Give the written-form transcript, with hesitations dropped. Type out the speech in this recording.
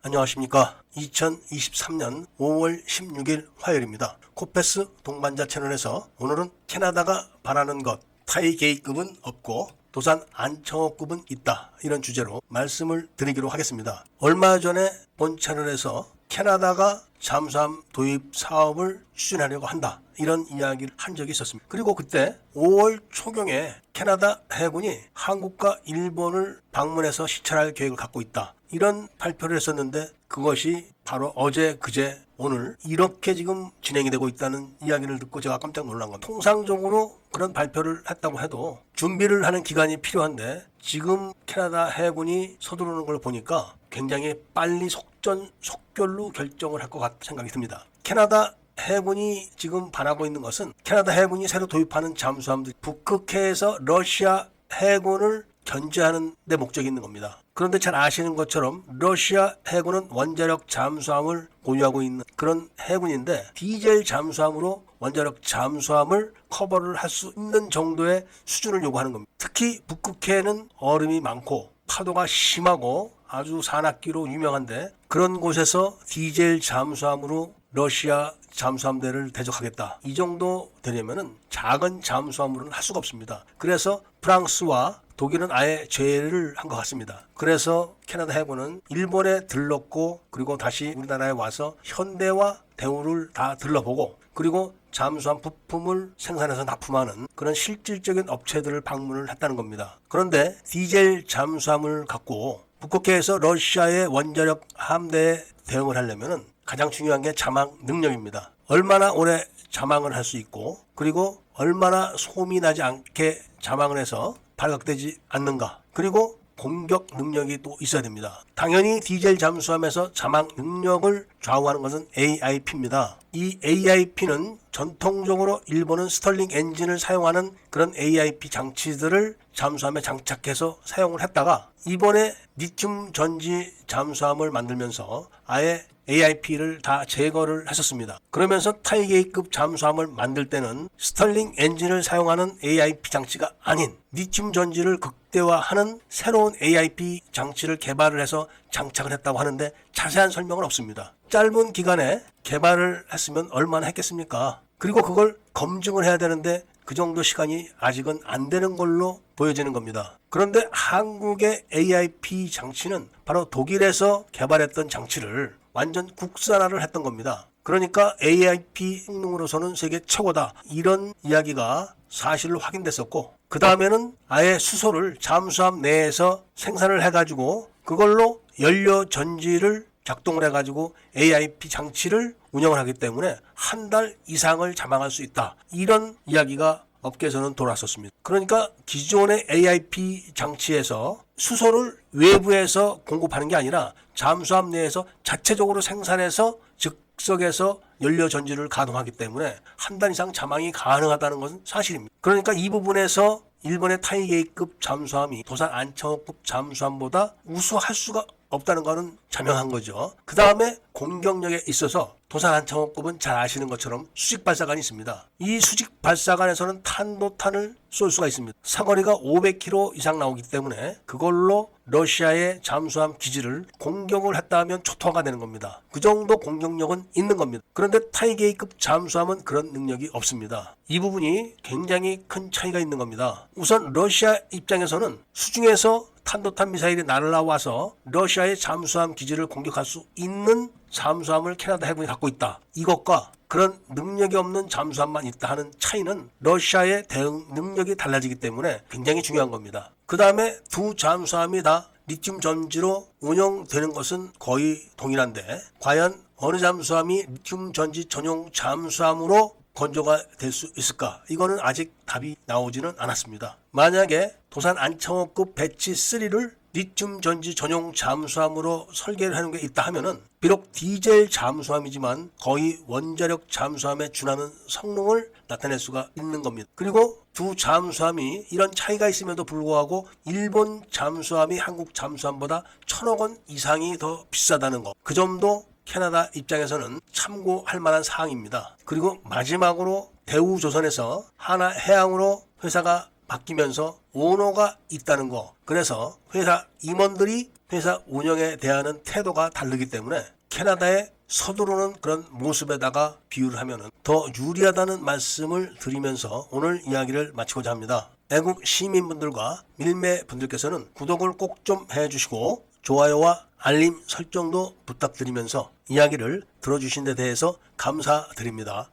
안녕하십니까. 2023년 5월 16일 화요일입니다. 코페스 동반자 채널에서 오늘은 캐나다가 바라는 것, 타이게이급은 없고 도산 안청호급은 있다, 이런 주제로 말씀을 드리기로 하겠습니다. 얼마 전에 본 채널에서 캐나다가 잠수함 도입 사업을 추진하려고 한다, 이런 이야기를 한 적이 있었습니다. 그리고 그때 5월 초경에 캐나다 해군이 한국과 일본을 방문해서 시찰할 계획을 갖고 있다, 이런 발표를 했었는데 그것이 바로 어제 그제 오늘 이렇게 지금 진행이 되고 있다는 이야기를 듣고 제가 깜짝 놀란 겁니다. 통상적으로 그런 발표를 했다고 해도 준비를 하는 기간이 필요한데 지금 캐나다 해군이 서두르는 걸 보니까 굉장히 빨리 속전속결로 결정을 할 것 같은 생각이 듭니다. 캐나다 해군이 지금 바라고 있는 것은 캐나다 해군이 새로 도입하는 잠수함들 북극해에서 러시아 해군을 견제하는 데 목적이 있는 겁니다. 그런데 잘 아시는 것처럼 러시아 해군은 원자력 잠수함을 보유하고 있는 그런 해군인데 디젤 잠수함으로 원자력 잠수함을 커버를 할 수 있는 정도의 수준을 요구하는 겁니다. 특히 북극해는 얼음이 많고 파도가 심하고 아주 산악기로 유명한데 그런 곳에서 디젤 잠수함으로 러시아 잠수함대를 대적하겠다, 이 정도 되려면은 작은 잠수함으로는 할 수가 없습니다. 그래서 프랑스와 독일은 아예 제외를 한 것 같습니다. 그래서 캐나다 해군은 일본에 들렀고 그리고 다시 우리나라에 와서 현대와 대우를 다 들러보고 그리고 잠수함 부품을 생산해서 납품하는 그런 실질적인 업체들을 방문을 했다는 겁니다. 그런데 디젤 잠수함을 갖고 북극해에서 러시아의 원자력 함대에 대응을 하려면 가장 중요한 게 자망 능력입니다. 얼마나 오래 자망을 할 수 있고 그리고 얼마나 소음이 나지 않게 자망을 해서 발각되지 않는가, 그리고 공격 능력이 또 있어야 됩니다. 당연히 디젤 잠수함에서 자망 능력을 좌우하는 것은 AIP입니다. 이 AIP는 전통적으로 일본은 스털링 엔진을 사용하는 그런 AIP 장치들을 잠수함에 장착해서 사용을 했다가 이번에 리튬 전지 잠수함을 만들면서 아예 AIP를 다 제거를 했었습니다. 그러면서 타이게이급 잠수함을 만들 때는 스털링 엔진을 사용하는 AIP 장치가 아닌 리튬 전지를 극대화하는 새로운 AIP 장치를 개발을 해서 장착을 했다고 하는데 자세한 설명은 없습니다. 짧은 기간에 개발을 했으면 얼마나 했겠습니까? 그리고 그걸 검증을 해야 되는데 그 정도 시간이 아직은 안 되는 걸로 보여지는 겁니다. 그런데 한국의 AIP 장치는 바로 독일에서 개발했던 장치를 완전 국산화를 했던 겁니다. 그러니까 AIP 성능으로서는 세계 최고다, 이런 이야기가 사실로 확인됐었고 그 다음에는 아예 수소를 잠수함 내에서 생산을 해가지고 그걸로 연료 전지를 작동을 해가지고 AIP 장치를 운영을 하기 때문에 한 달 이상을 자망할 수 있다, 이런 이야기가 업계에서는 돌았었습니다. 그러니까 기존의 AIP 장치에서 수소를 외부에서 공급하는 게 아니라 잠수함 내에서 자체적으로 생산해서 즉석에서 연료 전지를 가동하기 때문에 한 달 이상 자망이 가능하다는 것은 사실입니다. 그러니까 이 부분에서 일본의 타이게이급 잠수함이 도산 안청호급 잠수함보다 우수할 수가 없다는 것은 자명한 거죠. 그 다음에 공격력에 있어서 도산 안청호급은 잘 아시는 것처럼 수직 발사관이 있습니다. 이 수직 발사관에서는 탄도탄을 쏠 수가 있습니다. 사거리가 500km 이상 나오기 때문에 그걸로 러시아의 잠수함 기지를 공격을 했다 하면 초토화가 되는 겁니다. 그 정도 공격력은 있는 겁니다. 그런데 타이게이급 잠수함은 그런 능력이 없습니다. 이 부분이 굉장히 큰 차이가 있는 겁니다. 우선 러시아 입장에서는 수중에서 탄도탄 미사일이 날아와서 러시아의 잠수함 기지를 공격할 수 있는 잠수함을 캐나다 해군이 갖고 있다, 이것과 그런 능력이 없는 잠수함만 있다 하는 차이는 러시아의 대응 능력이 달라지기 때문에 굉장히 중요한 겁니다. 그 다음에 두 잠수함이 다 리튬 전지로 운영되는 것은 거의 동일한데 과연 어느 잠수함이 리튬 전지 전용 잠수함으로 건조가 될 수 있을까? 이거는 아직 답이 나오지는 않았습니다. 만약에 도산 안청호급 배치 3를 리튬 전지 전용 잠수함으로 설계를 하는 게 있다 하면은 비록 디젤 잠수함이지만 거의 원자력 잠수함에 준하는 성능을 나타낼 수가 있는 겁니다. 그리고 두 잠수함이 이런 차이가 있음에도 불구하고 일본 잠수함이 한국 잠수함보다 1,000억 원 이상이 더 비싸다는 것, 그 점도 캐나다 입장에서는 참고할 만한 사항입니다. 그리고 마지막으로 대우조선에서 하나해양으로 회사가 바뀌면서 오너가 있다는 거, 그래서 회사 임원들이 회사 운영에 대한 태도가 다르기 때문에 캐나다의 서두르는 그런 모습에다가 비유를 하면 더 유리하다는 말씀을 드리면서 오늘 이야기를 마치고자 합니다. 애국 시민분들과 밀매분들께서는 구독을 꼭 좀 해주시고 좋아요와 알림 설정도 부탁드리면서 이야기를 들어주신 데 대해서 감사드립니다.